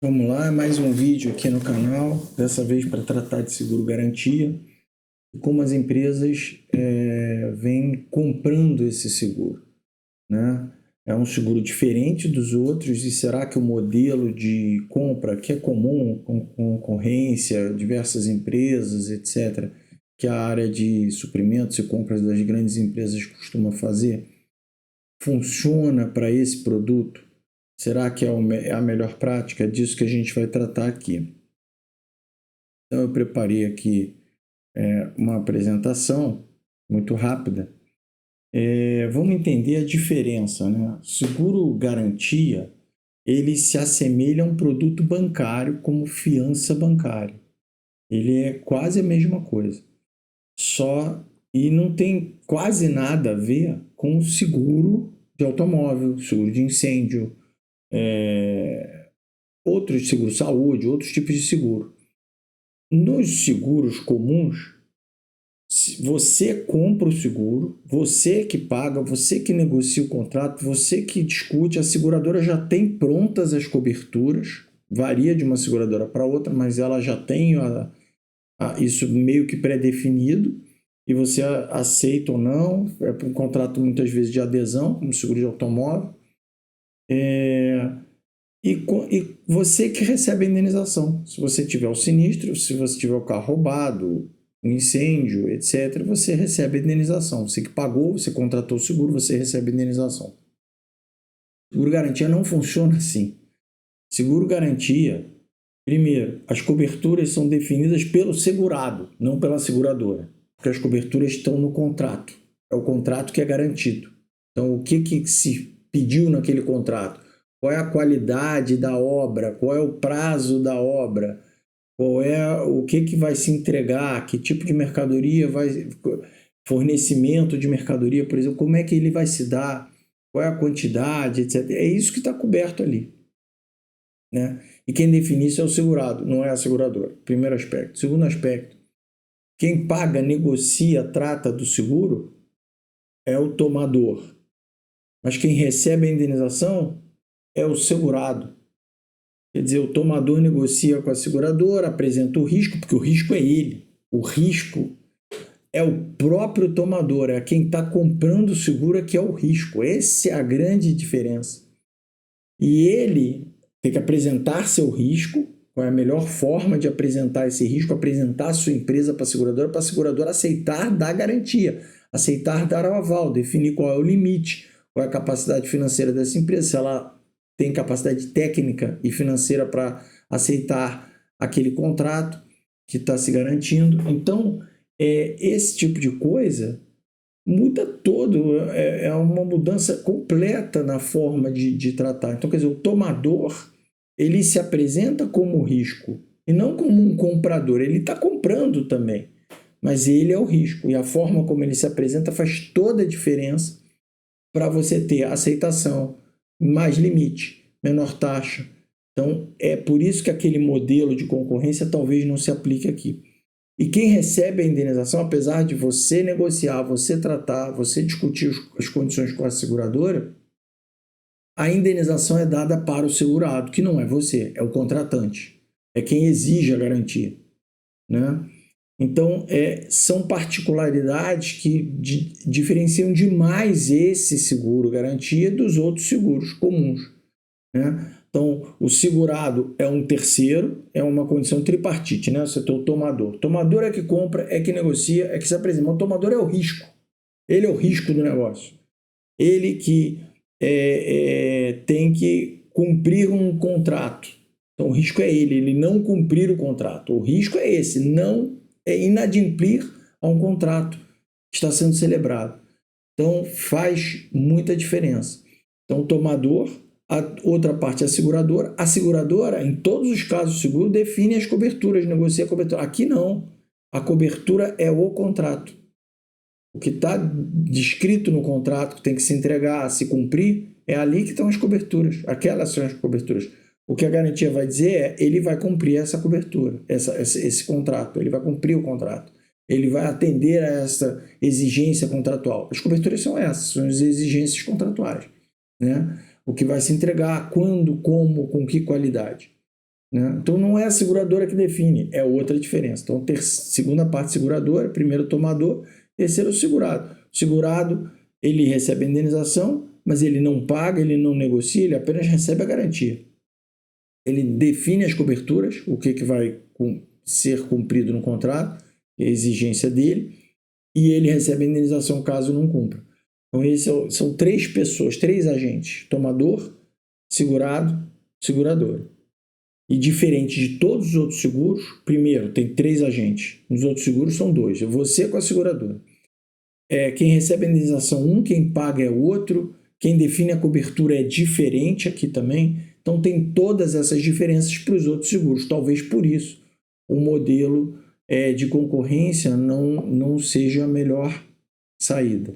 Vamos lá, mais um vídeo aqui no canal, dessa vez para tratar de seguro-garantia e como as empresas vêm comprando esse seguro, né? É um seguro diferente dos outros e será que o modelo de compra, que é comum com concorrência, diversas empresas, etc., que a área de suprimentos e compras das grandes empresas costuma fazer, funciona para esse produto? Será que é a melhor prática? É disso que a gente vai tratar aqui. Então, eu preparei aqui uma apresentação muito rápida. Vamos entender a diferença, né? Seguro garantia, ele se assemelha a um produto bancário como fiança bancária. Ele é quase a mesma coisa. Só e não tem quase nada a ver com seguro de automóvel, seguro de incêndio, outros seguros saúde, outros tipos de seguro. Nos seguros comuns, você compra o seguro, você que paga, você que negocia o contrato, você que discute, a seguradora já tem prontas as coberturas, varia de uma seguradora para outra, mas ela já tem isso meio que pré-definido, e você aceita ou não, é um contrato muitas vezes de adesão, como seguro de automóvel, e você que recebe a indenização. Se você tiver o sinistro, se você tiver o carro roubado, um incêndio, etc., você recebe a indenização. Você que pagou, você contratou o seguro, você recebe a indenização. Seguro-garantia não funciona assim. Seguro-garantia, primeiro, as coberturas são definidas pelo segurado, não pela seguradora, porque as coberturas estão no contrato. É o contrato que é garantido. Então, o que se pediu naquele contrato? Qual é a qualidade da obra? Qual é o prazo da obra? Qual é o que vai se entregar? Que tipo de mercadoria vai... Fornecimento de mercadoria, por exemplo, como é que ele vai se dar? Qual é a quantidade, etc. É isso que está coberto ali, né? E quem define isso é o segurado, não é a seguradora. Primeiro aspecto. Segundo aspecto, quem paga, negocia, trata do seguro é o tomador. Mas quem recebe a indenização é o segurado. Quer dizer, o tomador negocia com a seguradora, apresenta o risco, porque o risco é ele. O risco é o próprio tomador, é quem está comprando o seguro que é o risco. Essa é a grande diferença. E ele tem que apresentar seu risco, qual é a melhor forma de apresentar esse risco, apresentar a sua empresa para a seguradora aceitar dar garantia, aceitar dar o aval, definir qual é o limite, qual é a capacidade financeira dessa empresa, se ela tem capacidade técnica e financeira para aceitar aquele contrato que está se garantindo. Então, esse tipo de coisa muda todo, é uma mudança completa na forma de tratar. Então, quer dizer, o tomador, ele se apresenta como risco e não como um comprador. Ele está comprando também, mas ele é o risco. E a forma como ele se apresenta faz toda a diferença para você ter aceitação, mais limite, menor taxa. Então, é por isso que aquele modelo de concorrência talvez não se aplique aqui. E quem recebe a indenização, apesar de você negociar, você tratar, você discutir as condições com a seguradora, a indenização é dada para o segurado, que não é você, é o contratante, é quem exige a garantia, né? Então, são particularidades que diferenciam demais esse seguro garantia dos outros seguros comuns, né? Então, o segurado é um terceiro, é uma condição tripartite, né? Você tem o tomador. O tomador é que compra, é que negocia, é que se apresenta. O tomador é o risco. Ele é o risco do negócio. Ele que tem que cumprir um contrato. Então, o risco é ele não cumprir o contrato. O risco é esse, não inadimplir a um contrato que está sendo celebrado. Então, faz muita diferença. Então, o tomador, a outra parte é a seguradora, em todos os casos do seguro, define as coberturas, negocia a cobertura. Aqui não, a cobertura é o contrato. O que está descrito no contrato, que tem que se entregar, se cumprir, é ali que estão as coberturas, aquelas são as coberturas. O que a garantia vai dizer é, ele vai cumprir essa cobertura, esse contrato, ele vai cumprir o contrato. Ele vai atender a essa exigência contratual. As coberturas são essas, são as exigências contratuais, né? O que vai se entregar, quando, como, com que qualidade. né? Então não é a seguradora que define, é outra diferença. Então, segunda parte seguradora, primeiro tomador, terceiro segurado. O segurado, ele recebe a indenização, mas ele não paga, ele não negocia, ele apenas recebe a garantia. Ele define as coberturas, o que vai ser cumprido no contrato, a exigência dele, e ele recebe a indenização caso não cumpra. Então, são três pessoas, três agentes: tomador, segurado, seguradora. E diferente de todos os outros seguros, primeiro, tem três agentes. Nos outros seguros são dois. É você com a seguradora. Quem recebe a indenização um, quem paga é outro. Quem define a cobertura é diferente aqui também. Então tem todas essas diferenças para os outros seguros. Talvez por isso o modelo de concorrência não seja a melhor saída.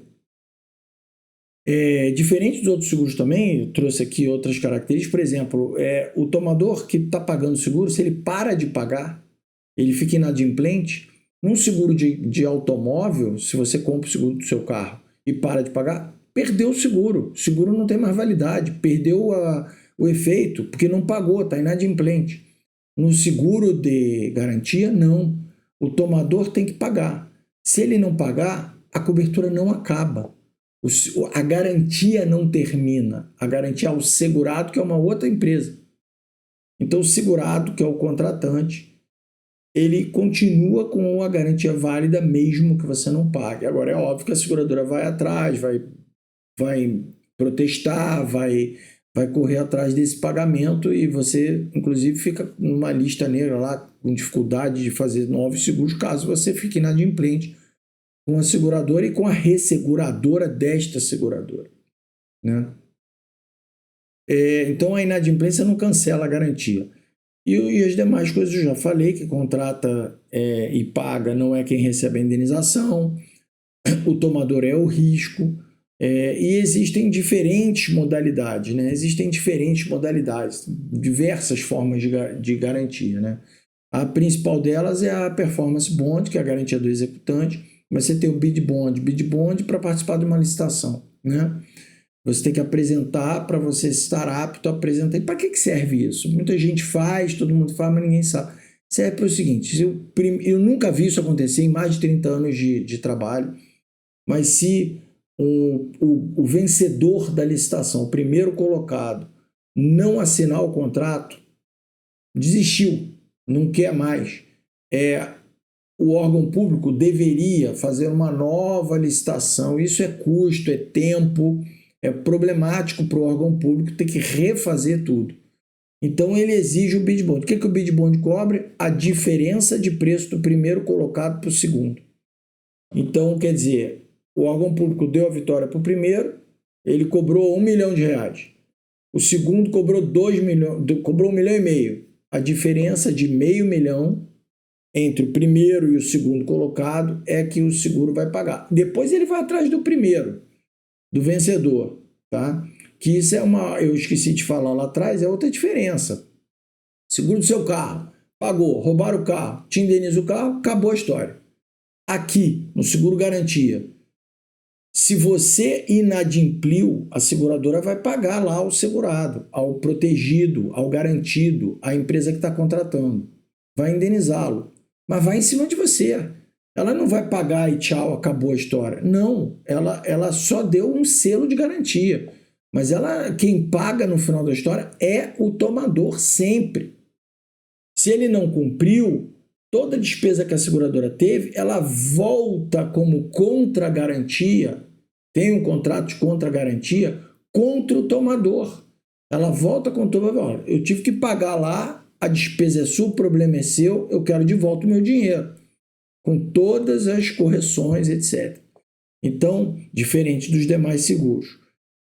Diferente dos outros seguros também, eu trouxe aqui outras características. Por exemplo, o tomador que está pagando o seguro, se ele para de pagar, ele fica inadimplente. Num seguro de automóvel, se você compra o seguro do seu carro e para de pagar, perdeu o seguro. O seguro não tem mais validade, perdeu o efeito, porque não pagou, está inadimplente. No seguro de garantia, não. O tomador tem que pagar. Se ele não pagar, a cobertura não acaba. A garantia não termina. A garantia é ao segurado, que é uma outra empresa. Então, o segurado, que é o contratante, ele continua com a garantia válida mesmo que você não pague. Agora, é óbvio que a seguradora vai atrás, vai protestar, vai correr atrás desse pagamento, e você, inclusive, fica numa lista negra lá, com dificuldade de fazer novos seguros, caso você fique inadimplente com a seguradora e com a resseguradora desta seguradora, né? Então, a inadimplência não cancela a garantia. E as demais coisas eu já falei, que contrata e paga não é quem recebe a indenização, o tomador é o risco, e existem diferentes modalidades, né? Existem diferentes modalidades, diversas formas de garantia, né? A principal delas é a performance bond, que é a garantia do executante, mas você tem o bid bond para participar de uma licitação, né? Você tem que apresentar para você estar apto a apresentar. E para que serve isso? Muita gente faz, todo mundo faz, mas ninguém sabe. Serve para o seguinte: eu nunca vi isso acontecer em mais de 30 anos de trabalho, mas se o vencedor da licitação, o primeiro colocado, não assinar o contrato, desistiu, não quer mais. O órgão público deveria fazer uma nova licitação. Isso é custo, é tempo, é problemático para o órgão público ter que refazer tudo. Então ele exige o bid bond. O que o bid bond cobre? A diferença de preço do primeiro colocado para o segundo. Então, quer dizer, o órgão público deu a vitória para o primeiro, ele cobrou R$1 milhão. O segundo cobrou 2 milhões, cobrou 1,5 milhão. A diferença de R$0,5 milhão entre o primeiro e o segundo colocado é que o seguro vai pagar. Depois ele vai atrás do primeiro, do vencedor, tá? Que isso eu esqueci de falar lá atrás, é outra diferença. Seguro do seu carro, pagou, roubaram o carro, te indeniza o carro, acabou a história. Aqui, no seguro garantia, se você inadimpliu, a seguradora vai pagar lá ao segurado, ao protegido, ao garantido, à empresa que está contratando. Vai indenizá-lo, mas vai em cima de você. Ela não vai pagar e tchau, acabou a história. Não, ela só deu um selo de garantia. Mas quem paga no final da história é o tomador sempre. Se ele não cumpriu, toda despesa que a seguradora teve, ela volta como contra-garantia, tem um contrato de contra-garantia contra o tomador. Ela volta com o tomador. Eu tive que pagar lá, a despesa é sua, o problema é seu, eu quero de volta o meu dinheiro, com todas as correções, etc. Então, diferente dos demais seguros.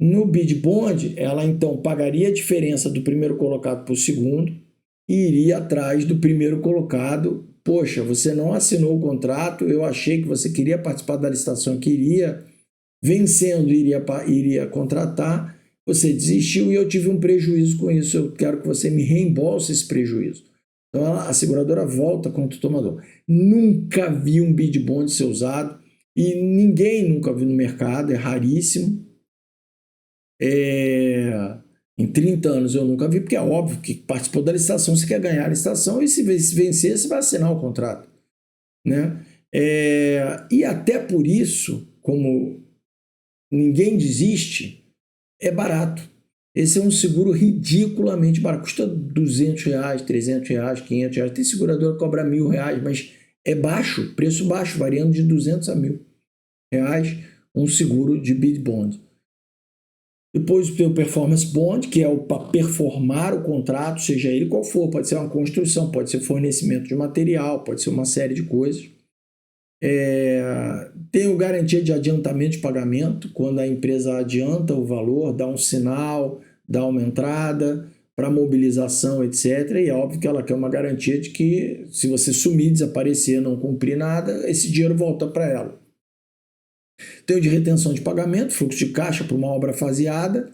No bid bond, ela então pagaria a diferença do primeiro colocado para o segundo e iria atrás do primeiro colocado. Poxa, você não assinou o contrato, eu achei que você queria participar da licitação, queria, vencendo, iria contratar, você desistiu e eu tive um prejuízo com isso, eu quero que você me reembolse esse prejuízo. Então a seguradora volta contra o tomador. Nunca vi um bid bond ser usado e ninguém nunca viu no mercado, é raríssimo. Em 30 anos eu nunca vi, porque é óbvio que participou da licitação, você quer ganhar a licitação e se vencer, você vai assinar o contrato, né? E até por isso, como ninguém desiste, é barato. Esse é um seguro ridiculamente barato, custa R$ 200, R$ 300, R$ 500. Tem seguradora que cobra R$ 1.000, mas é baixo, preço baixo, variando de 200 a R$ 1.000, um seguro de bid bond. Depois tem o performance bond, que é para performar o contrato, seja ele qual for, pode ser uma construção, pode ser fornecimento de material, pode ser uma série de coisas. Tem o garantia de adiantamento de pagamento, quando a empresa adianta o valor, dá um sinal, dá uma entrada para mobilização, etc. E é óbvio que ela quer uma garantia de que se você sumir, desaparecer, não cumprir nada, esse dinheiro volta para ela. Tem o de retenção de pagamento, fluxo de caixa para uma obra faseada,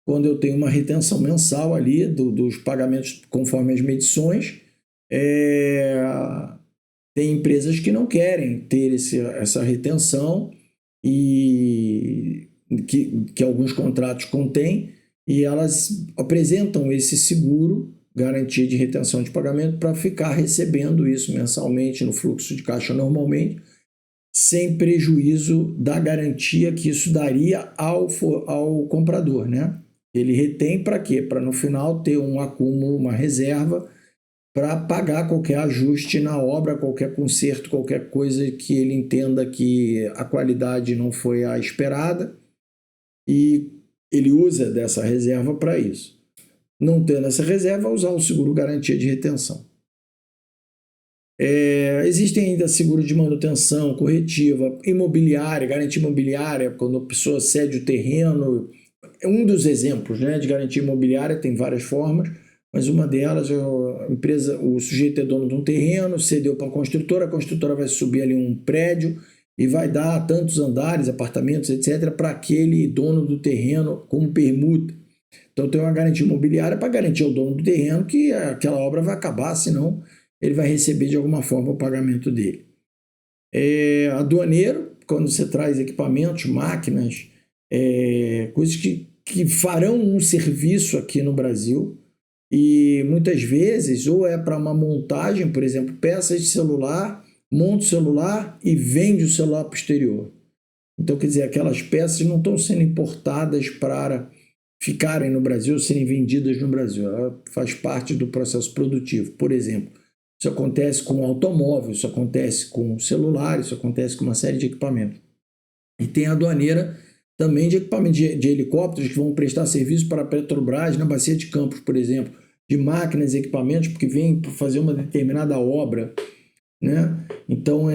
quando eu tenho uma retenção mensal ali dos pagamentos conforme as medições. Tem empresas que não querem ter essa retenção e que alguns contratos contêm, e elas apresentam esse seguro, garantia de retenção de pagamento, para ficar recebendo isso mensalmente no fluxo de caixa normalmente, sem prejuízo da garantia que isso daria ao comprador, né? Ele retém para quê? Para no final ter um acúmulo, uma reserva, para pagar qualquer ajuste na obra, qualquer conserto, qualquer coisa que ele entenda que a qualidade não foi a esperada, e ele usa dessa reserva para isso. Não tendo essa reserva, usar o seguro garantia de retenção. Existem ainda seguro de manutenção, corretiva, imobiliária, garantia imobiliária, quando a pessoa cede o terreno. É um dos exemplos, né, de garantia imobiliária, tem várias formas, mas uma delas é a empresa, o sujeito é dono de um terreno, cedeu para a construtora vai subir ali um prédio e vai dar tantos andares, apartamentos, etc., para aquele dono do terreno como permuta. Então tem uma garantia imobiliária para garantir ao dono do terreno que aquela obra vai acabar, senão ele vai receber de alguma forma o pagamento dele. Aduaneiro, quando você traz equipamentos, máquinas, coisas que farão um serviço aqui no Brasil, e muitas vezes ou é para uma montagem, por exemplo, peças de celular, monta o celular e vende o celular para o exterior. Então, quer dizer, aquelas peças não estão sendo importadas para ficarem no Brasil, serem vendidas no Brasil. Ela faz parte do processo produtivo. Por exemplo, isso acontece com automóvel, isso acontece com celular, isso acontece com uma série de equipamentos. E tem a aduaneira também de equipamentos de helicópteros que vão prestar serviço para a Petrobras na Bacia de Campos, por exemplo, de máquinas e equipamentos, porque vêm para fazer uma determinada obra, né? Então,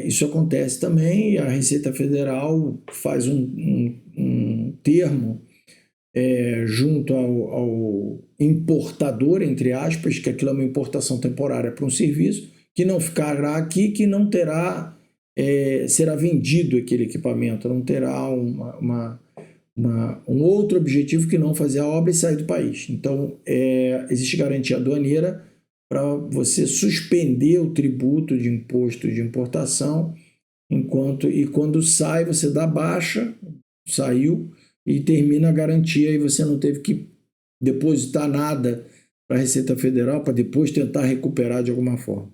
isso acontece também, e a Receita Federal faz um termo junto ao importador, entre aspas, que aquilo é uma importação temporária para um serviço, que não ficará aqui, que não terá, será vendido aquele equipamento, não terá um outro objetivo que não fazer a obra e sair do país. Então, existe garantia aduaneira para você suspender o tributo de imposto de importação, e quando sai, você dá baixa, saiu, e termina a garantia, e você não teve que depositar nada para a Receita Federal para depois tentar recuperar de alguma forma.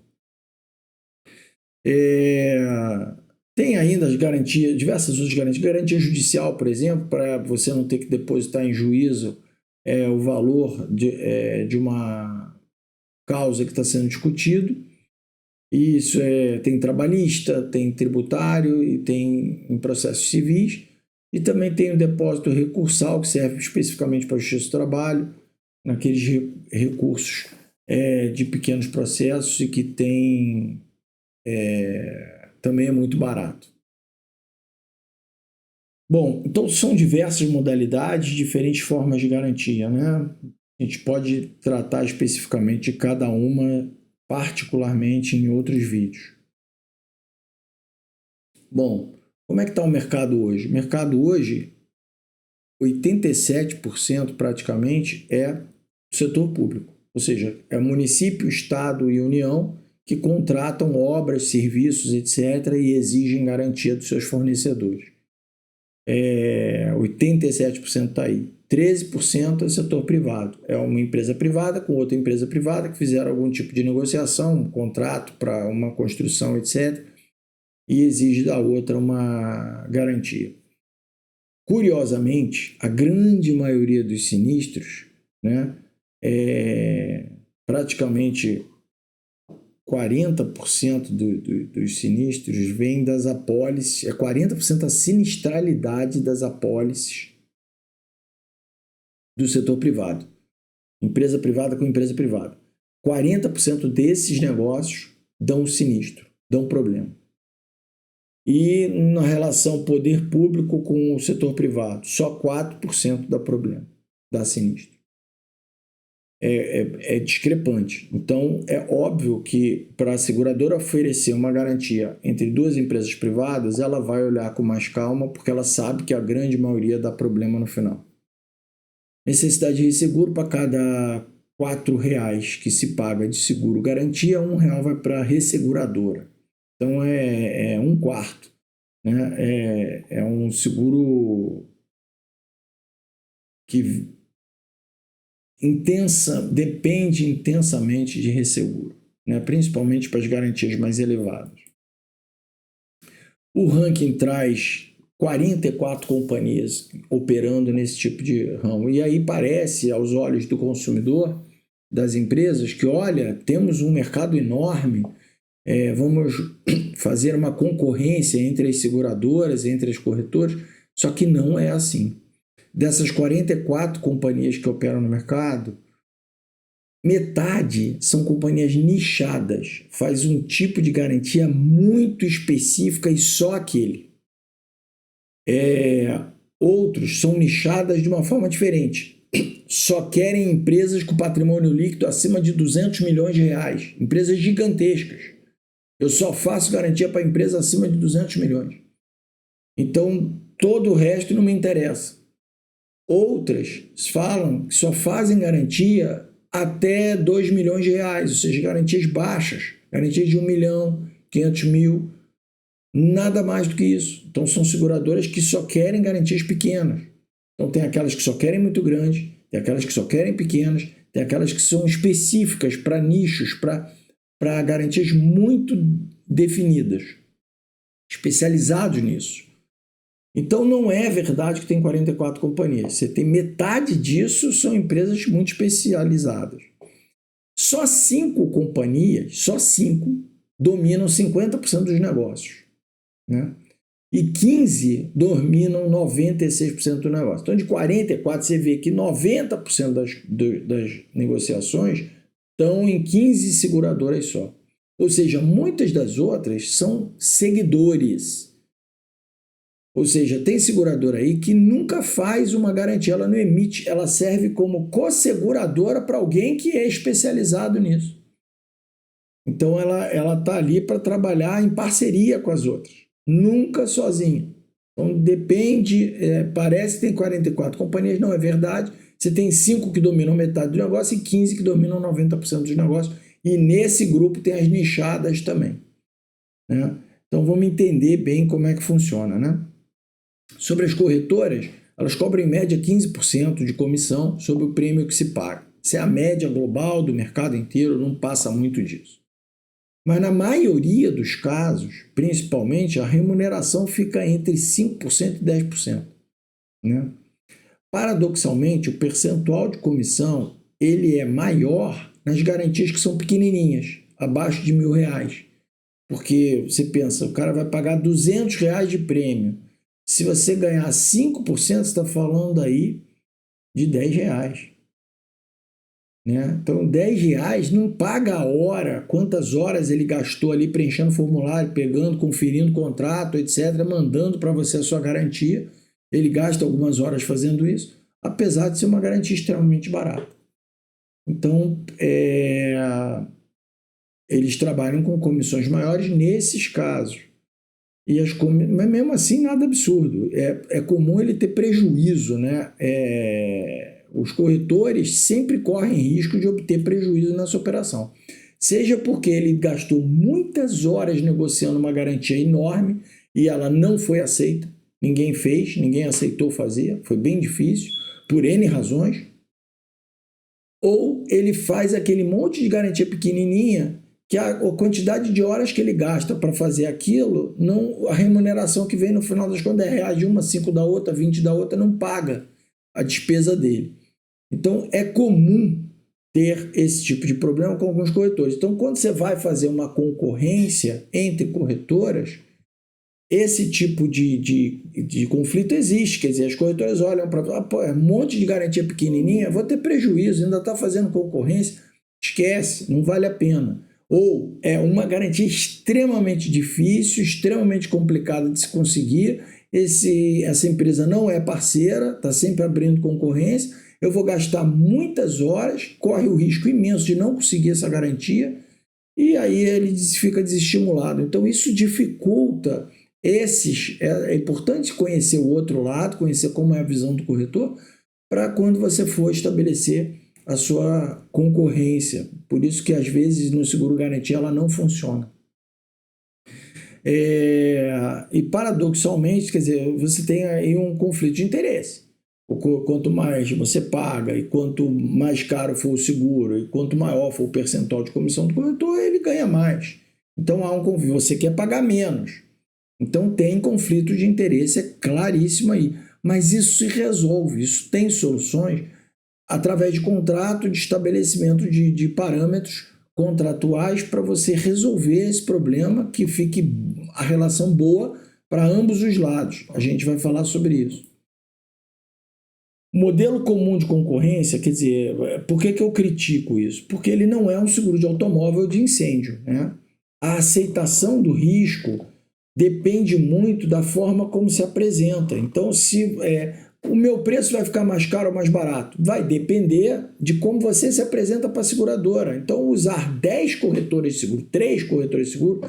Tem ainda as garantias, diversas outras garantias. Garantia judicial, por exemplo, para você não ter que depositar em juízo o valor de uma causa que está sendo discutido. Isso tem trabalhista, tem tributário e tem em processos civis. E também tem o depósito recursal, que serve especificamente para a Justiça do Trabalho, naqueles recursos de pequenos processos, e que também é muito barato. Bom, então são diversas modalidades, diferentes formas de garantia, né? A gente pode tratar especificamente de cada uma, particularmente em outros vídeos. Bom, como é que está o mercado hoje? O mercado hoje, 87% praticamente é do setor público, ou seja, é município, estado e União que contratam obras, serviços, etc., e exigem garantia dos seus fornecedores. 87% está aí. 13% é setor privado. É uma empresa privada com outra empresa privada que fizeram algum tipo de negociação, um contrato para uma construção, etc., e exige da outra uma garantia. Curiosamente, a grande maioria dos sinistros, né, praticamente 40% dos sinistros vem das apólices, 40% a sinistralidade das apólices do setor privado. Empresa privada com empresa privada. 40% desses negócios dão sinistro, dão problema. E na relação poder público com o setor privado, só 4% dá problema, dá sinistro. É discrepante. Então, é óbvio que para a seguradora oferecer uma garantia entre duas empresas privadas, ela vai olhar com mais calma, porque ela sabe que a grande maioria dá problema no final. Necessidade de resseguro: para cada R$4 que se paga de seguro garantia, R$1 vai para a resseguradora. Então, é 1/4. Né? É um seguro que depende intensamente de resseguro, né? Principalmente para as garantias mais elevadas. O ranking traz 44 companhias operando nesse tipo de ramo. E aí parece, aos olhos do consumidor, das empresas, que, olha, temos um mercado enorme, vamos fazer uma concorrência entre as seguradoras, entre as corretoras, só que não é assim. Dessas 44 companhias que operam no mercado, metade são companhias nichadas, faz um tipo de garantia muito específica e só aquele. Outros são nichadas de uma forma diferente. Só querem empresas com patrimônio líquido acima de R$200 milhões, empresas gigantescas. Eu só faço garantia para empresa acima de 200 milhões. Então, todo o resto não me interessa. Outras falam que só fazem garantia até R$2 milhões, ou seja, garantias baixas, garantias de 1 milhão, 500 mil, nada mais do que isso. Então, são seguradoras que só querem garantias pequenas. Então, tem aquelas que só querem muito grande, tem aquelas que só querem pequenas, tem aquelas que são específicas para nichos, para garantias muito definidas, especializados nisso. Então, não é verdade que tem 44 companhias. Você tem metade disso são empresas muito especializadas. Só 5 companhias, dominam 50% dos negócios, né? E 15 dominam 96% do negócio. Então, de 44, você vê que 90% das negociações estão em 15 seguradoras só. Ou seja, muitas das outras são seguidores. Ou seja, tem seguradora aí que nunca faz uma garantia, ela não emite, ela serve como co-seguradora para alguém que é especializado nisso. Então, ela está ali para trabalhar em parceria com as outras, nunca sozinha. Então, depende, parece que tem 44 companhias, não é verdade. Você tem 5 que dominam metade do negócio e 15 que dominam 90% dos negócios. E nesse grupo tem as nichadas também, né? Então, vamos entender bem como é que funciona, né? Sobre as corretoras, elas cobram em média 15% de comissão sobre o prêmio que se paga. Isso é a média global do mercado inteiro, não passa muito disso. Mas na maioria dos casos, principalmente, a remuneração fica entre 5% e 10%. Né? Paradoxalmente, o percentual de comissão ele é maior nas garantias que são pequenininhas, abaixo de R$1.000. Porque você pensa, o cara vai pagar R$200 de prêmio. Se você ganhar 5%, você está falando aí de R$10. Né? Então, R$10 não paga a hora, quantas horas ele gastou ali preenchendo formulário, pegando, conferindo contrato, etc., mandando para você a sua garantia. Ele gasta algumas horas fazendo isso, apesar de ser uma garantia extremamente barata. Então, eles trabalham com comissões maiores nesses casos. Mas mesmo assim, nada absurdo. É comum ele ter prejuízo, né? Os corretores sempre correm risco de obter prejuízo nessa operação. Seja porque ele gastou muitas horas negociando uma garantia enorme e ela não foi aceita, ninguém fez, ninguém aceitou fazer, foi bem difícil, por N razões, ou ele faz aquele monte de garantia pequenininha que a quantidade de horas que ele gasta para fazer aquilo, não, a remuneração que vem no final das contas é R$1 de uma, 5 da outra, 20 da outra, não paga a despesa dele. Então, é comum ter esse tipo de problema com alguns corretores. Então, quando você vai fazer uma concorrência entre corretoras, esse tipo de conflito existe. Quer dizer, as corretoras olham para um monte de garantia pequenininha, vou ter prejuízo, ainda está fazendo concorrência, esquece, não vale a pena. Ou é uma garantia extremamente difícil, extremamente complicada de se conseguir, essa empresa não é parceira, está sempre abrindo concorrência, eu vou gastar muitas horas, corre o risco imenso de não conseguir essa garantia, e aí ele fica desestimulado. Então isso dificulta é importante conhecer o outro lado, conhecer como é a visão do corretor, para quando você for estabelecer a sua concorrência. Por isso que às vezes no seguro garantia ela não funciona. E paradoxalmente, quer dizer, você tem aí um conflito de interesse. Quanto mais você paga e quanto mais caro for o seguro e quanto maior for o percentual de comissão do corretor, ele ganha mais. Então há um conflito, você quer pagar menos. Então tem conflito de interesse, é claríssimo aí. Mas isso se resolve, isso tem soluções através de contrato, de estabelecimento de parâmetros contratuais para você resolver esse problema, que fique a relação boa para ambos os lados. A gente vai falar sobre isso. Modelo comum de concorrência, quer dizer, por que eu critico isso? Porque ele não é um seguro de automóvel de incêndio, né? A aceitação do risco depende muito da forma como se apresenta. Então, se o meu preço vai ficar mais caro ou mais barato? Vai depender de como você se apresenta para a seguradora. Então, usar 10 corretores de seguro, 3 corretores de seguro,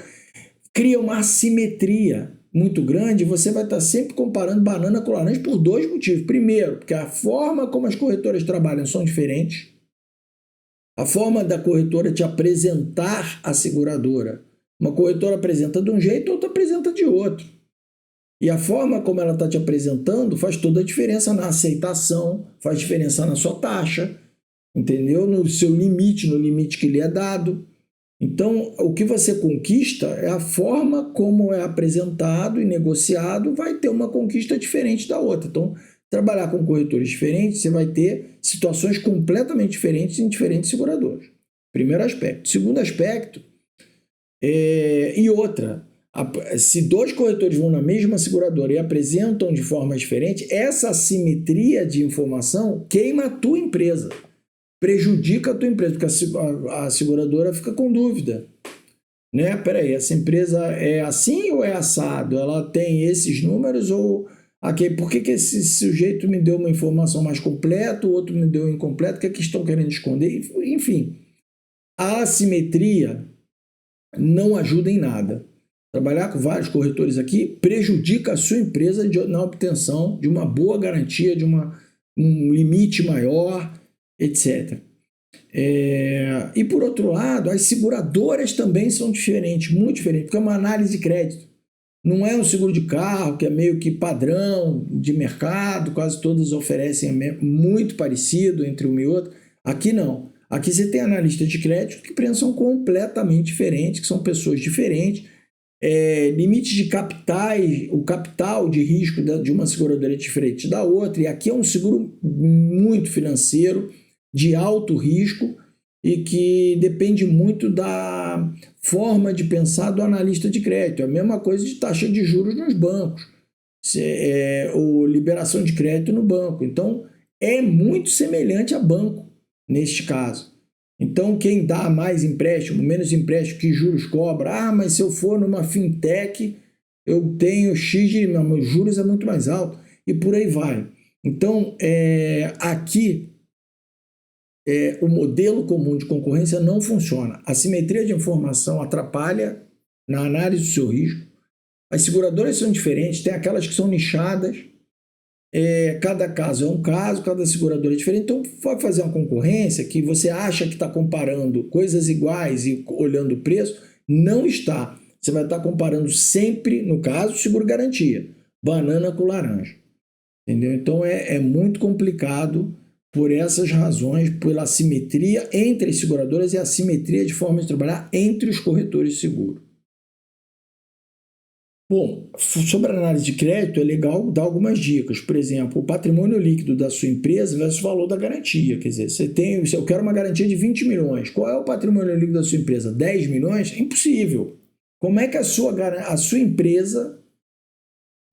cria uma assimetria muito grande. Você vai estar sempre comparando banana com laranja por 2 motivos. Primeiro, porque a forma como as corretoras trabalham são diferentes. A forma da corretora te apresentar a seguradora. Uma corretora apresenta de um jeito, outra apresenta de outro. E a forma como ela está te apresentando faz toda a diferença na aceitação, faz diferença na sua taxa, entendeu? No seu limite, no limite que lhe é dado. Então, o que você conquista é a forma como é apresentado e negociado, vai ter uma conquista diferente da outra. Então, trabalhar com corretores diferentes, você vai ter situações completamente diferentes em diferentes seguradoras. Primeiro aspecto. Segundo aspecto, e outra, se 2 corretores vão na mesma seguradora e apresentam de forma diferente, essa assimetria de informação queima a tua empresa, prejudica a tua empresa, porque a seguradora fica com dúvida. Né? Peraí, essa empresa é assim ou é assado? Ela tem esses números ou... por que esse sujeito me deu uma informação mais completa, o outro me deu incompleta? O que é que estão querendo esconder? Enfim, a assimetria não ajuda em nada. Trabalhar com vários corretores aqui prejudica a sua empresa na obtenção de uma boa garantia, de um limite maior, etc. E por outro lado, as seguradoras também são diferentes, muito diferentes, porque é uma análise de crédito. Não é um seguro de carro, que é meio que padrão de mercado, quase todas oferecem muito parecido entre uma e outra. Aqui não. Aqui você tem analistas de crédito que pensam completamente diferentes, que são pessoas diferentes. Limites de capitais, o capital de risco de uma seguradora é diferente da outra. E aqui é um seguro muito financeiro, de alto risco, e que depende muito da forma de pensar do analista de crédito. É a mesma coisa de taxa de juros nos bancos, ou liberação de crédito no banco. Então, é muito semelhante a banco, neste caso. Então, quem dá mais empréstimo, menos empréstimo, que juros cobra? Mas se eu for numa fintech, eu tenho X de... Meus juros é muito mais alto, e por aí vai. Então, aqui... o modelo comum de concorrência não funciona. A simetria de informação atrapalha na análise do seu risco. As seguradoras são diferentes, tem aquelas que são nichadas, cada caso é um caso, cada seguradora é diferente. Então, vai fazer uma concorrência que você acha que está comparando coisas iguais e olhando o preço, não está. Você vai estar comparando sempre, no caso, seguro garantia, banana com laranja. entendeu? Então é muito complicado por essas razões, pela assimetria entre as seguradoras e a assimetria de forma de trabalhar entre os corretores de seguro. Bom, sobre a análise de crédito, é legal dar algumas dicas. Por exemplo, o patrimônio líquido da sua empresa versus o valor da garantia. Quer dizer, eu quero uma garantia de 20 milhões. Qual é o patrimônio líquido da sua empresa? 10 milhões? É impossível. Como é que a sua empresa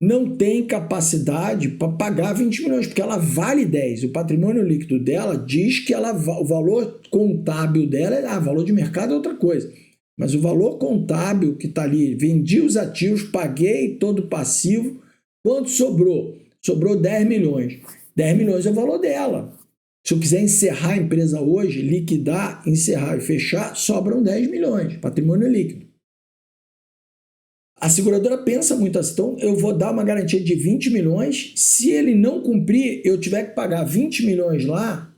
não tem capacidade para pagar 20 milhões? Porque ela vale 10. O patrimônio líquido dela diz que o valor contábil dela é valor de mercado é outra coisa. Mas o valor contábil que está ali, vendi os ativos, paguei todo o passivo, quanto sobrou? Sobrou 10 milhões. 10 milhões é o valor dela. Se eu quiser encerrar a empresa hoje, liquidar, encerrar e fechar, sobram 10 milhões, patrimônio líquido. A seguradora pensa muito assim, então eu vou dar uma garantia de 20 milhões, se ele não cumprir, eu tiver que pagar 20 milhões lá,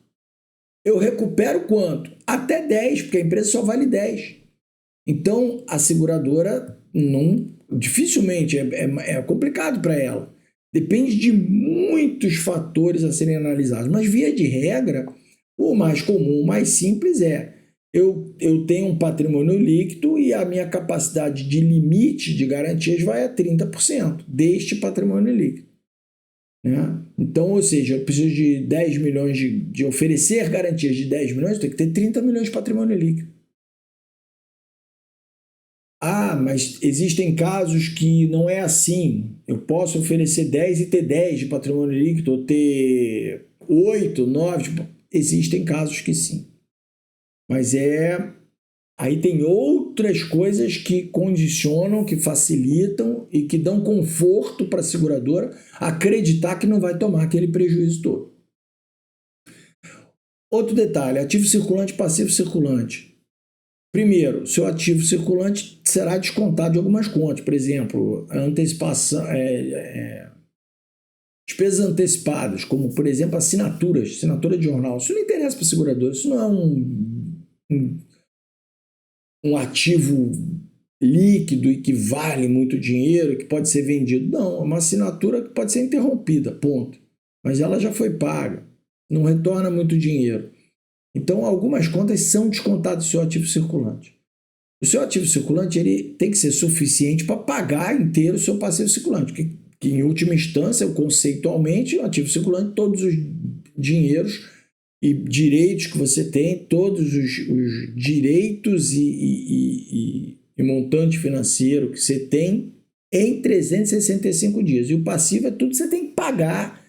eu recupero quanto? Até 10, porque a empresa só vale 10. Então, a seguradora dificilmente é complicado para ela. Depende de muitos fatores a serem analisados, mas via de regra, o mais comum, o mais simples eu tenho um patrimônio líquido e a minha capacidade de limite de garantias vai a 30% deste patrimônio líquido. Né? Então, ou seja, eu preciso de 10 milhões de oferecer garantias de 10 milhões, eu tenho que ter 30 milhões de patrimônio líquido. Ah, mas existem casos que não é assim. Eu posso oferecer 10 e ter 10 de patrimônio líquido, ou ter 8, 9. Existem casos que sim. Mas aí tem outras coisas que condicionam, que facilitam e que dão conforto para a seguradora acreditar que não vai tomar aquele prejuízo todo. Outro detalhe, ativo circulante, passivo circulante. Primeiro, seu ativo circulante será descontado de algumas contas, por exemplo, antecipação, despesas antecipadas, como, por exemplo, assinatura de jornal. Isso não interessa para o segurador, isso não é um ativo líquido e que vale muito dinheiro, que pode ser vendido. Não, é uma assinatura que pode ser interrompida, ponto. Mas ela já foi paga, não retorna muito dinheiro. Então, algumas contas são descontadas do seu ativo circulante. O seu ativo circulante ele tem que ser suficiente para pagar inteiro o seu passivo circulante, que em última instância, conceitualmente, o ativo circulante, todos os dinheiros e direitos que você tem, todos os direitos e montante financeiro que você tem em 365 dias. E o passivo é tudo que você tem que pagar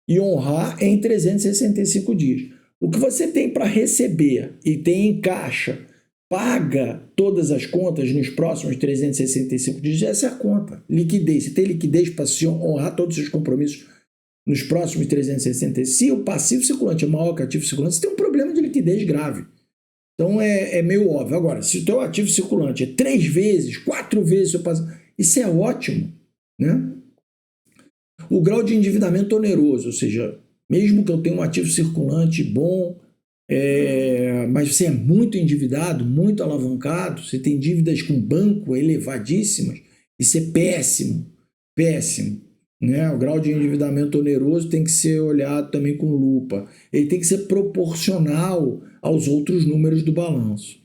e honrar em 365 dias. O que você tem para receber e tem em caixa, paga todas as contas nos próximos 365 dias, essa é a conta. Liquidez. Você tem liquidez para honrar todos os seus compromissos nos próximos 365. Se o passivo circulante é maior que o ativo circulante, você tem um problema de liquidez grave. Então é meio óbvio. Agora, se o teu ativo circulante é 3 vezes, 4 vezes o seu passivo, isso é ótimo, né? O grau de endividamento oneroso, ou seja, mesmo que eu tenha um ativo circulante bom, mas você é muito endividado, muito alavancado, você tem dívidas com banco elevadíssimas, isso é péssimo, péssimo. Né? O grau de endividamento oneroso tem que ser olhado também com lupa. Ele tem que ser proporcional aos outros números do balanço.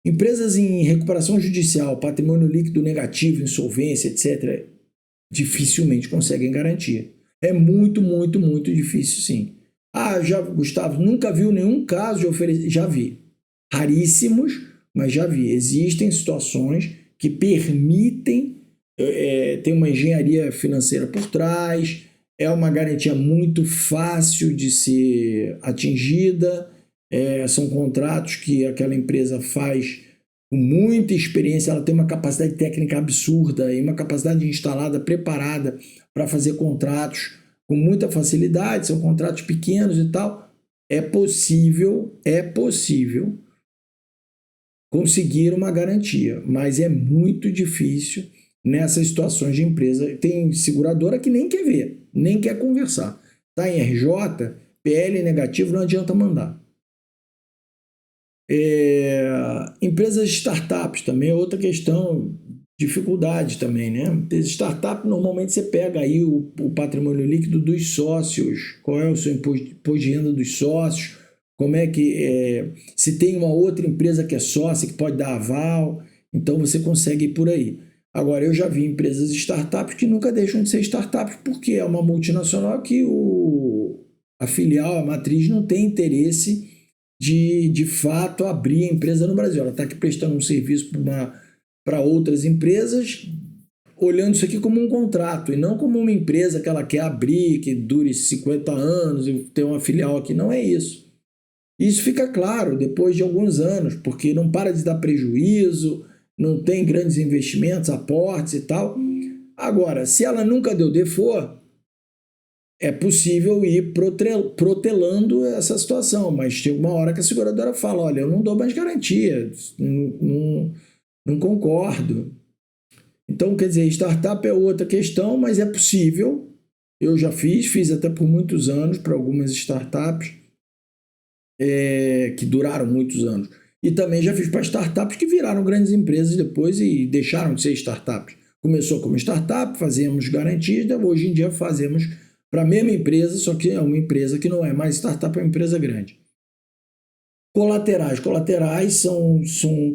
Empresas em recuperação judicial, patrimônio líquido negativo, insolvência, etc., dificilmente conseguem garantia. É muito, muito, muito difícil, sim. Ah, Gustavo, nunca viu nenhum caso de oferecer. Já vi. Raríssimos, mas já vi. Existem situações que permitem, tem uma engenharia financeira por trás, é uma garantia muito fácil de ser atingida, são contratos que aquela empresa faz com muita experiência, ela tem uma capacidade técnica absurda e uma capacidade instalada, preparada para fazer contratos com muita facilidade, são contratos pequenos e tal. É possível conseguir uma garantia, mas é muito difícil nessas situações de empresa. Tem seguradora que nem quer ver, nem quer conversar. Está em RJ, PL negativo, não adianta mandar. Empresas de startups também é outra questão dificuldade também, né? Startup, normalmente você pega aí o patrimônio líquido dos sócios, qual é o seu imposto de renda dos sócios, como é que se tem uma outra empresa que é sócia que pode dar aval, então você consegue ir por aí. Agora, eu já vi empresas startups que nunca deixam de ser startups porque é uma multinacional que a filial, a matriz, não tem interesse de fato abrir a empresa no Brasil. Ela está aqui prestando um serviço para outras empresas, olhando isso aqui como um contrato e não como uma empresa que ela quer abrir, que dure 50 anos e ter uma filial aqui. Não é isso. Isso fica claro depois de alguns anos, porque não para de dar prejuízo, não tem grandes investimentos, aportes e tal. Agora, se ela nunca deu default, é possível ir protelando essa situação, mas tem uma hora que a seguradora fala, olha, eu não dou mais garantia, não concordo. Então, quer dizer, startup é outra questão, mas é possível. Eu já fiz até por muitos anos para algumas startups que duraram muitos anos. E também já fiz para startups que viraram grandes empresas depois e deixaram de ser startups. Começou como startup, fazíamos garantias, hoje em dia fazemos para a mesma empresa, só que é uma empresa que não é mais startup, é uma empresa grande. Colaterais são,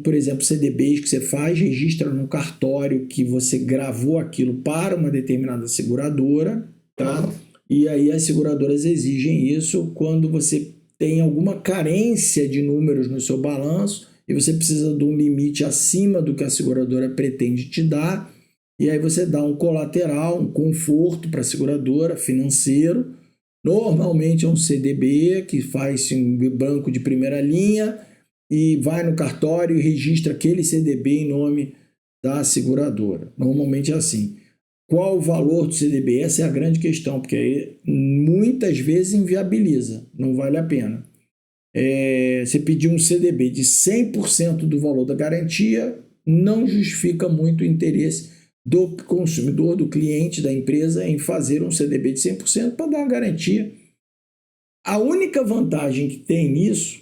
por exemplo, CDBs que você faz, registra no cartório que você gravou aquilo para uma determinada seguradora, tá? E aí as seguradoras exigem isso quando você tem alguma carência de números no seu balanço e você precisa de um limite acima do que a seguradora pretende te dar, e aí você dá um colateral, um conforto para a seguradora, financeiro. Normalmente é um CDB que faz um banco de primeira linha e vai no cartório e registra aquele CDB em nome da seguradora. Normalmente é assim. Qual o valor do CDB? Essa é a grande questão, porque aí muitas vezes inviabiliza, não vale a pena. Você pedir um CDB de 100% do valor da garantia não justifica muito o interesse do consumidor, do cliente da empresa em fazer um CDB de 100% para dar uma garantia. A única vantagem que tem nisso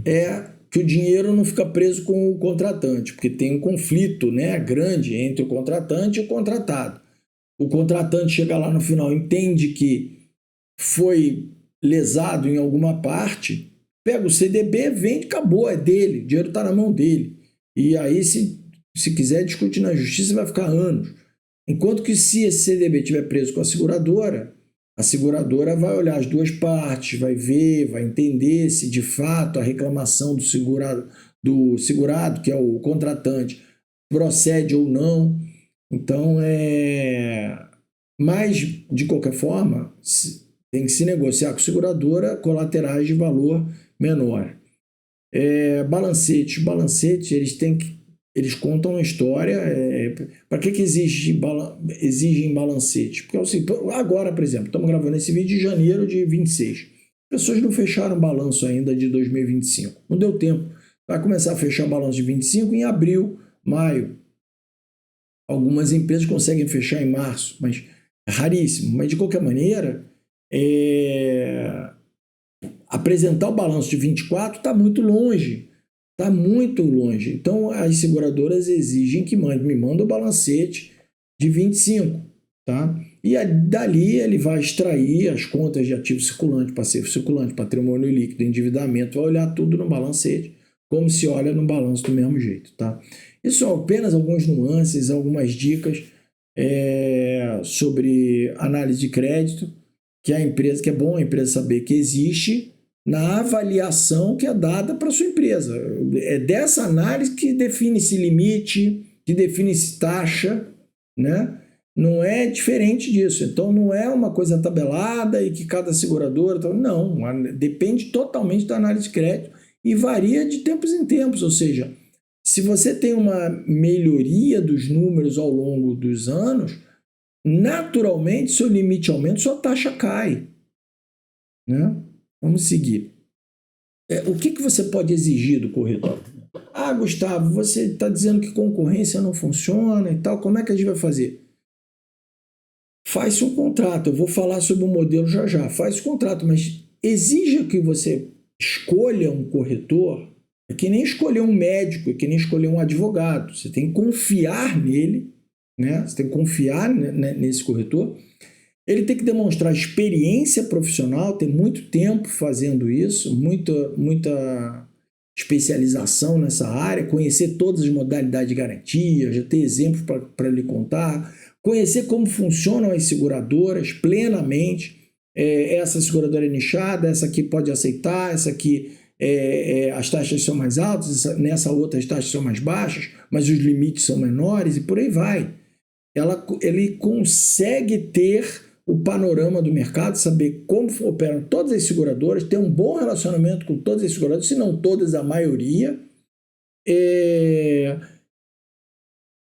é que o dinheiro não fica preso com o contratante, porque tem um conflito, né, grande entre o contratante e o contratado. O contratante chega lá no final, entende que foi lesado em alguma parte, pega o CDB, vende, acabou, é dele, o dinheiro está na mão dele. E aí, se quiser discutir na justiça, vai ficar anos. Enquanto que se esse CDB estiver preso com a seguradora vai olhar as duas partes, vai ver, vai entender se de fato a reclamação do segurado, que é o contratante, procede ou não. Então, mas, de qualquer forma, tem que se negociar com a seguradora colaterais de valor menor. Balancetes, eles contam uma história. Para que exigem balancetes? Porque assim, agora, por exemplo, estamos gravando esse vídeo de janeiro de 26. As pessoas não fecharam balanço ainda de 2025. Não deu tempo. Vai começar a fechar balanço de 25 em abril, maio. Algumas empresas conseguem fechar em março, mas é raríssimo. Mas, de qualquer maneira, apresentar o balanço de 24 está muito longe. Está muito longe. Então, as seguradoras exigem que me manda o balancete de 25. Tá? E dali ele vai extrair as contas de ativo circulante, passivo circulante, patrimônio líquido, endividamento, vai olhar tudo no balancete, como se olha no balanço do mesmo jeito. Tá? Isso são apenas algumas nuances, algumas dicas sobre análise de crédito, que é bom a empresa saber que existe na avaliação que é dada para a sua empresa. É dessa análise que define-se limite, que define-se taxa, né? Não é diferente disso. Então, não é uma coisa tabelada e que cada seguradora... Não, depende totalmente da análise de crédito e varia de tempos em tempos. Ou seja, se você tem uma melhoria dos números ao longo dos anos, naturalmente, seu limite aumenta, sua taxa cai, né? Vamos seguir. O que você pode exigir do corretor? Ah, Gustavo, você está dizendo que concorrência não funciona e tal, como é que a gente vai fazer? Faz-se um contrato, eu vou falar sobre o modelo já. Faz o contrato, mas exija que você escolha um corretor É que nem escolher um médico, é que nem escolher um advogado. Você tem que confiar nele, né? Você tem que confiar nesse corretor. Ele tem que demonstrar experiência profissional, ter muito tempo fazendo isso, muita especialização nessa área, conhecer todas as modalidades de garantia, já ter exemplos para lhe contar, conhecer como funcionam as seguradoras plenamente. Essa seguradora é nichada, essa aqui pode aceitar, essa aqui as taxas são mais altas, nessa outra as taxas são mais baixas, mas os limites são menores e por aí vai. Ele consegue ter o panorama do mercado, saber como operam todas as seguradoras, ter um bom relacionamento com todas as seguradoras, se não todas, a maioria,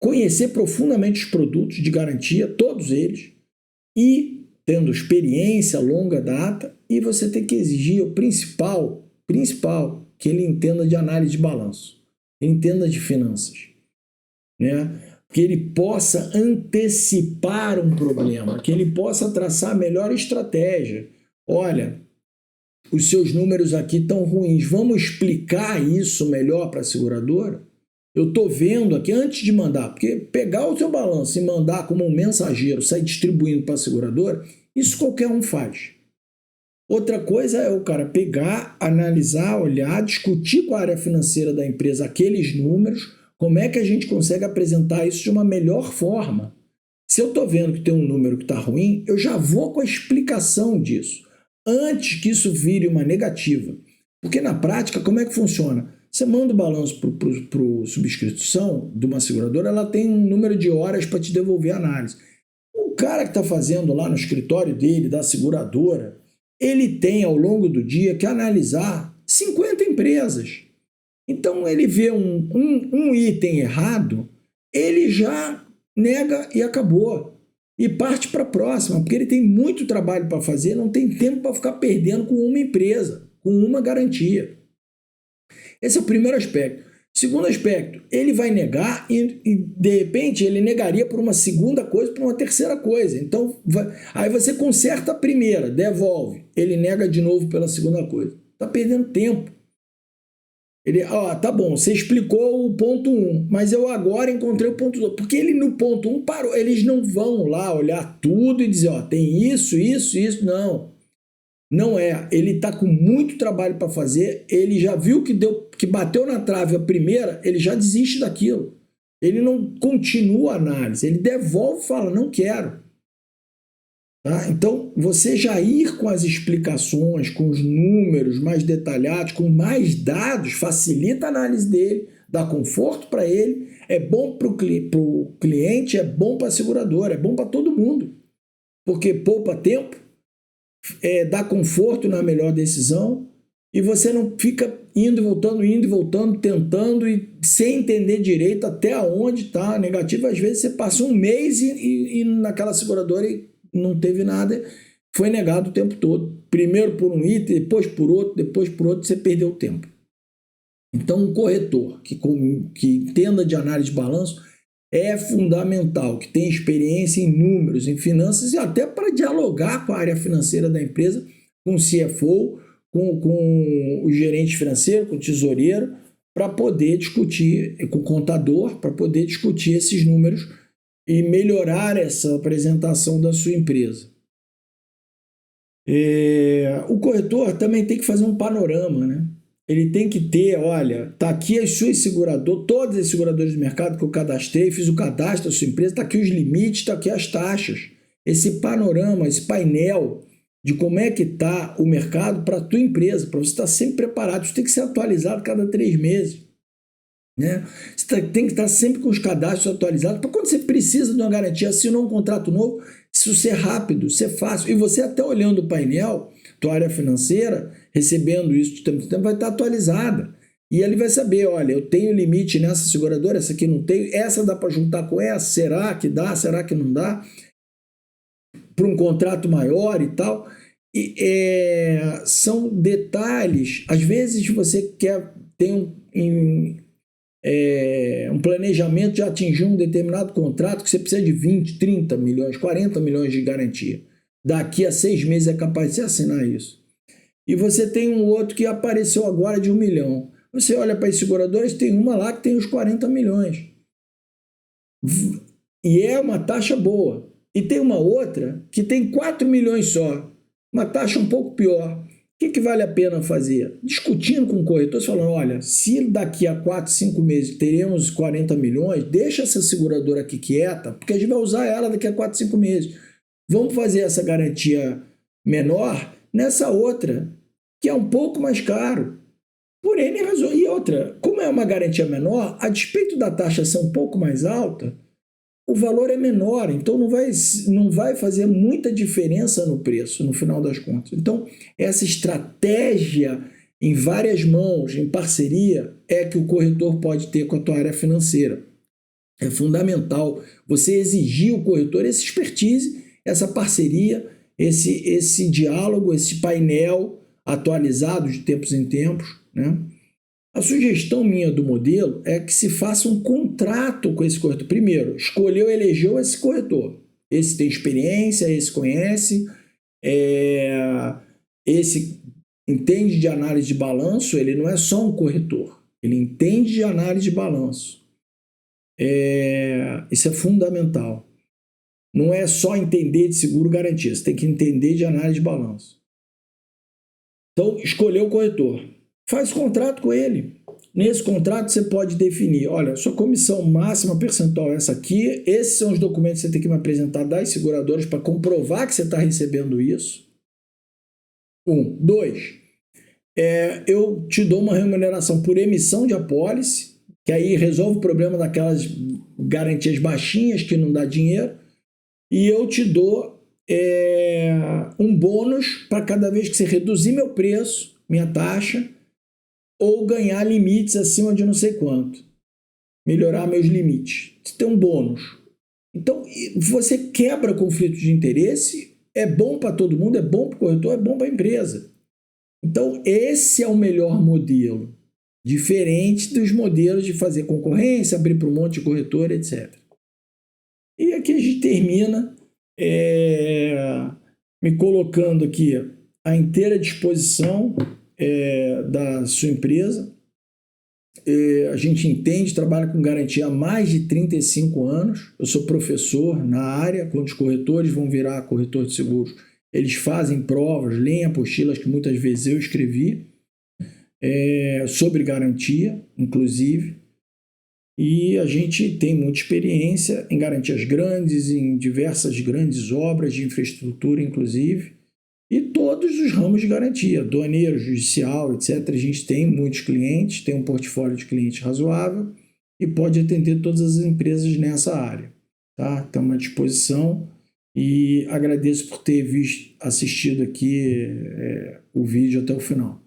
conhecer profundamente os produtos de garantia, todos eles, e tendo experiência, longa data, e você tem que exigir o principal, que ele entenda de análise de balanço, entenda de finanças, né? Que ele possa antecipar um problema, que ele possa traçar a melhor estratégia. Olha, os seus números aqui estão ruins, vamos explicar isso melhor para a seguradora? Eu estou vendo aqui, antes de mandar, porque pegar o seu balanço e mandar como um mensageiro, sair distribuindo para a seguradora, isso qualquer um faz. Outra coisa é o cara pegar, analisar, olhar, discutir com a área financeira da empresa aqueles números, como é que a gente consegue apresentar isso de uma melhor forma. Se eu estou vendo que tem um número que está ruim, eu já vou com a explicação disso, antes que isso vire uma negativa. Porque na prática, como é que funciona? Você manda o balanço para a subscrição de uma seguradora, ela tem um número de horas para te devolver a análise. O cara que está fazendo lá no escritório dele, da seguradora, ele tem ao longo do dia que analisar 50 empresas. Então ele vê um item errado, ele já nega e acabou. E parte para a próxima, porque ele tem muito trabalho para fazer, não tem tempo para ficar perdendo com uma empresa, com uma garantia. Esse é o primeiro aspecto. Segundo aspecto, ele vai negar e de repente ele negaria por uma segunda coisa, por uma terceira coisa. Então, aí você conserta a primeira, devolve. Ele nega de novo pela segunda coisa. Está perdendo tempo. Ele, tá bom, você explicou o ponto 1, mas eu agora encontrei o ponto 2. Porque ele no ponto 1 parou. Eles não vão lá olhar tudo e dizer, tem isso, não. Não é. Ele está com muito trabalho para fazer, ele já viu que bateu na trave a primeira, ele já desiste daquilo. Ele não continua a análise, ele devolve e fala, não quero. Tá? Então, você já ir com as explicações, com os números mais detalhados, com mais dados, facilita a análise dele, dá conforto para ele, é bom para o cliente, é bom para a seguradora, é bom para todo mundo, porque poupa tempo, dá conforto na melhor decisão e você não fica indo e voltando, tentando e sem entender direito até onde está a negativa. Às vezes você passa um mês e naquela seguradora e não teve nada, foi negado o tempo todo. Primeiro por um item, depois por outro, você perdeu tempo. Então, um corretor que entenda de análise de balanço é fundamental, que tenha experiência em números, em finanças e até para dialogar com a área financeira da empresa, com o CFO, com o gerente financeiro, com o tesoureiro, para poder discutir, com o contador, para poder discutir esses números e melhorar essa apresentação da sua empresa. O corretor também tem que fazer um panorama, né? Ele tem que ter, olha, está aqui as suas seguradoras, todas as seguradoras do mercado que eu cadastrei, fiz o cadastro da sua empresa, está aqui os limites, está aqui as taxas. Esse panorama, esse painel de como é que está o mercado para a tua empresa, para você estar sempre preparado. Isso tem que ser atualizado cada 3 meses. Né? Você tem que estar sempre com os cadastros atualizados para quando você precisa de uma garantia, assinou um contrato novo, isso ser rápido, ser fácil. E você até olhando o painel, tua área financeira, recebendo isso de tempo em tempo, vai estar atualizada. E ele vai saber, olha, eu tenho limite nessa seguradora, essa aqui não tenho, essa dá para juntar com essa, será que dá, será que não dá? Para um contrato maior e tal. E, são detalhes, às vezes você tem um planejamento de atingir um determinado contrato que você precisa de 20, 30 milhões, 40 milhões de garantia. Daqui a 6 meses é capaz de você assinar isso. E você tem um outro que apareceu agora de 1 milhão. Você olha para as seguradoras, tem uma lá que tem os 40 milhões. E é uma taxa boa. E tem uma outra que tem 4 milhões só. Uma taxa um pouco pior. O que vale a pena fazer? Discutindo com o corretor, falando, olha, se daqui a 4, 5 meses teremos 40 milhões, deixa essa seguradora aqui quieta, porque a gente vai usar ela daqui a 4, 5 meses. Vamos fazer essa garantia menor nessa outra, que é um pouco mais caro. Por N razão. E outra, como é uma garantia menor, a despeito da taxa ser um pouco mais alta, o valor é menor, então não vai fazer muita diferença no preço, no final das contas. Então, essa estratégia em várias mãos, em parceria, é que o corretor pode ter com a tua área financeira. É fundamental você exigir o corretor essa expertise, essa parceria, esse diálogo, esse painel atualizado de tempos em tempos, né? A sugestão minha do modelo é que se faça um contrato com esse corretor. Primeiro, escolheu, elegeu esse corretor. Esse tem experiência, esse conhece, esse entende de análise de balanço, ele não é só um corretor, ele entende de análise de balanço. Isso é fundamental. Não é só entender de seguro garantia, você tem que entender de análise de balanço. Então, escolheu o corretor. Faz contrato com ele. Nesse contrato você pode definir, olha, sua comissão máxima percentual é essa aqui, esses são os documentos que você tem que me apresentar das seguradoras para comprovar que você está recebendo isso. 1. 2. Eu te dou uma remuneração por emissão de apólice, que aí resolve o problema daquelas garantias baixinhas que não dá dinheiro, e eu te dou um bônus para cada vez que você reduzir meu preço, minha taxa, ou ganhar limites acima de não sei quanto. Melhorar meus limites. Você tem um bônus. Então, você quebra conflito de interesse, é bom para todo mundo, é bom para o corretor, é bom para a empresa. Então, esse é o melhor modelo. Diferente dos modelos de fazer concorrência, abrir para um monte de corretor, etc. E aqui a gente termina me colocando aqui à inteira disposição da sua empresa. A gente entende, trabalha com garantia há mais de 35 anos. Eu sou professor na área, quando os corretores vão virar corretor de seguros, eles fazem provas, leem apostilas que muitas vezes eu escrevi, sobre garantia, inclusive. E a gente tem muita experiência em garantias grandes, em diversas grandes obras de infraestrutura, inclusive, e todos os ramos de garantia, aduaneiro, judicial, etc. A gente tem muitos clientes, tem um portfólio de clientes razoável e pode atender todas as empresas nessa área. Tá? Estamos à disposição e agradeço por ter assistido aqui o vídeo até o final.